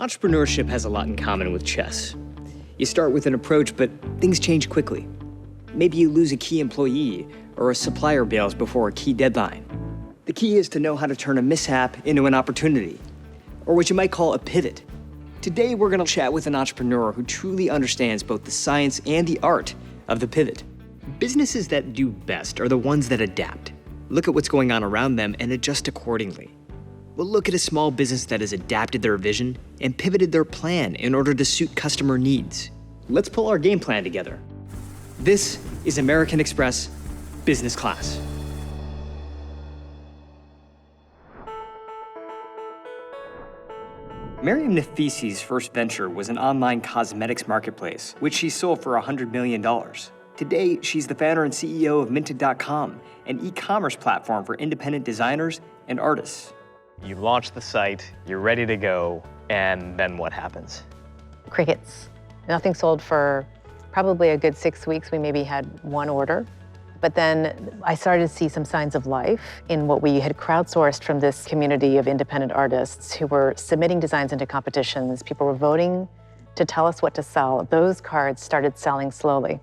Entrepreneurship has a lot in common with chess. You start with an approach, but things change quickly. Maybe you lose a key employee, or a supplier bails before a key deadline. The key is to know how to turn a mishap into an opportunity, or what you might call a pivot. Today, we're going to chat with an entrepreneur who truly understands both the science and the art of the pivot. Businesses that do best are the ones that adapt, look at what's going on around them, and adjust accordingly. We'll look at a small business that has adapted their vision and pivoted their plan in order to suit customer needs. Let's pull our game plan together. This is American Express Business Class. Mariam Nafisi's first venture was an online cosmetics marketplace, which she sold for $100 million. Today, she's the founder and CEO of Minted.com, an e-commerce platform for independent designers and artists. You launch the site, you're ready to go, and then what happens? Crickets. Nothing sold for probably a good 6 weeks. We maybe had one order. But then I started to see some signs of life in what we had crowdsourced from this community of independent artists who were submitting designs into competitions. People were voting to tell us what to sell. Those cards started selling slowly.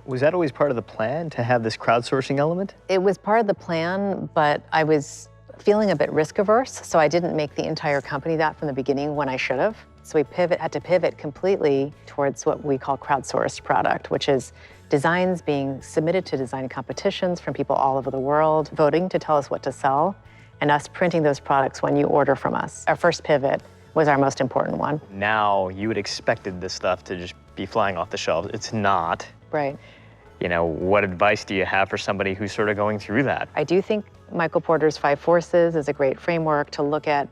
Was that always part of the plan, to have this crowdsourcing element? It was part of the plan, but I was feeling a bit risk averse, so I didn't make the entire company that from the beginning when I should have. So we had to pivot completely towards what we call crowdsourced product, which is designs being submitted to design competitions from people all over the world, voting to tell us what to sell, and us printing those products when you order from us. Our first pivot was our most important one. Now, you had expected this stuff to just be flying off the shelves. It's not. Right. You know, what advice do you have for somebody who's sort of going through that? I do think Michael Porter's 5 Forces is a great framework to look at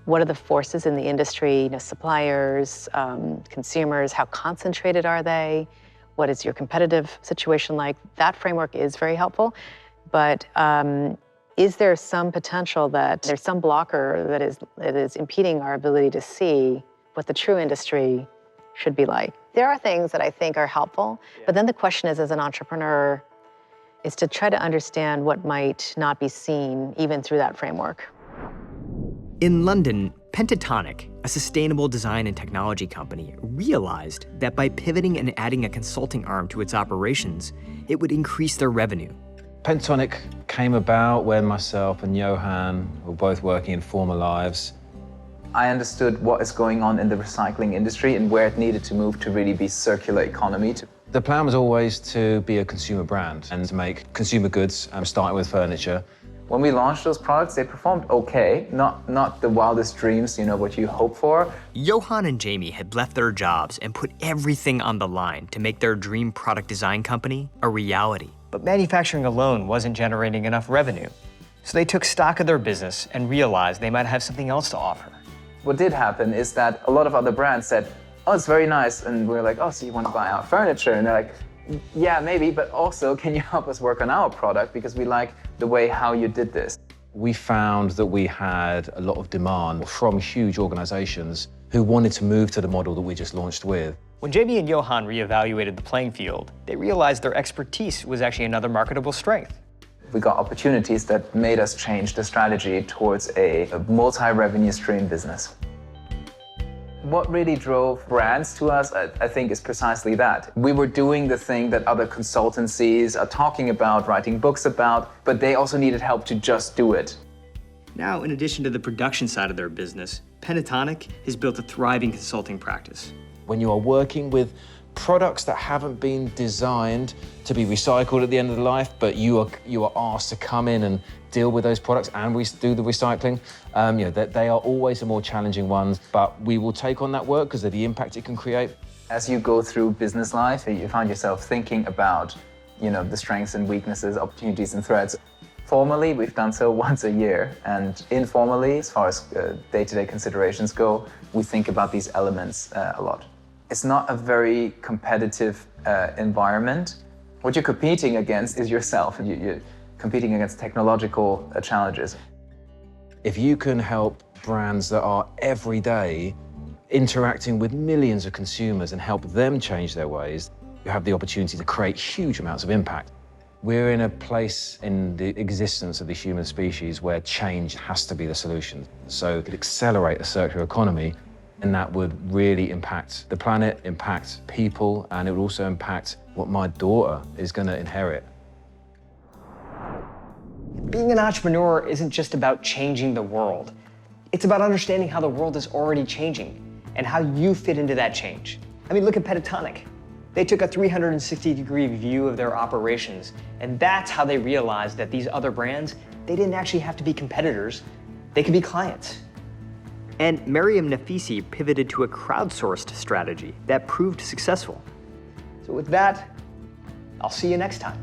what are the forces in the industry, suppliers, consumers, how concentrated are they? What is your competitive situation like? That framework is very helpful, but is there some potential that there's some blocker that is impeding our ability to see what the true industry should be like? There are things that I think are helpful, but then the question is, as an entrepreneur, is to try to understand what might not be seen even through that framework. In London, Pentatonic, a sustainable design and technology company, realized that by pivoting and adding a consulting arm to its operations, it would increase their revenue. Pentatonic came about when myself and Johan were both working in former lives. I understood what is going on in the recycling industry and where it needed to move to really be circular economy. The plan was always to be a consumer brand and to make consumer goods, starting with furniture. When we launched those products, they performed okay, not the wildest dreams, what you hope for. Johan and Jamie had left their jobs and put everything on the line to make their dream product design company a reality. But manufacturing alone wasn't generating enough revenue. So they took stock of their business and realized they might have something else to offer. What did happen is that a lot of other brands said, oh, it's very nice. And we're like, oh, so you want to buy our furniture? And they're like, yeah, maybe, but also can you help us work on our product? Because we like the way how you did this. We found that we had a lot of demand from huge organizations who wanted to move to the model that we just launched with. When Jamie and Johan reevaluated the playing field, they realized their expertise was actually another marketable strength. We got opportunities that made us change the strategy towards a multi-revenue stream business. What really drove brands to us, I think, is precisely that. We were doing the thing that other consultancies are talking about, writing books about, but they also needed help to just do it. Now, in addition to the production side of their business, Pentatonic has built a thriving consulting practice. When you are working with products that haven't been designed to be recycled at the end of the life, but you are asked to come in and deal with those products and we do the recycling, they are always the more challenging ones, but we will take on that work because of the impact it can create. As you go through business life, you find yourself thinking about, the strengths and weaknesses, opportunities and threats. Formally, we've done so once a year, and informally, as far as day-to-day considerations go, we think about these elements a lot. It's not a very competitive environment. What you're competing against is yourself. You're competing against technological challenges. If you can help brands that are every day interacting with millions of consumers and help them change their ways, you have the opportunity to create huge amounts of impact. We're in a place in the existence of the human species where change has to be the solution. So it could accelerate a circular economy, and that would really impact the planet, impact people, and it would also impact what my daughter is going to inherit. Being an entrepreneur isn't just about changing the world. It's about understanding how the world is already changing and how you fit into that change. I mean, look at Pentatonic. They took a 360-degree view of their operations, and that's how they realized that these other brands, they didn't actually have to be competitors, they could be clients. And Mariam Nafisi pivoted to a crowdsourced strategy that proved successful. So with that, I'll see you next time.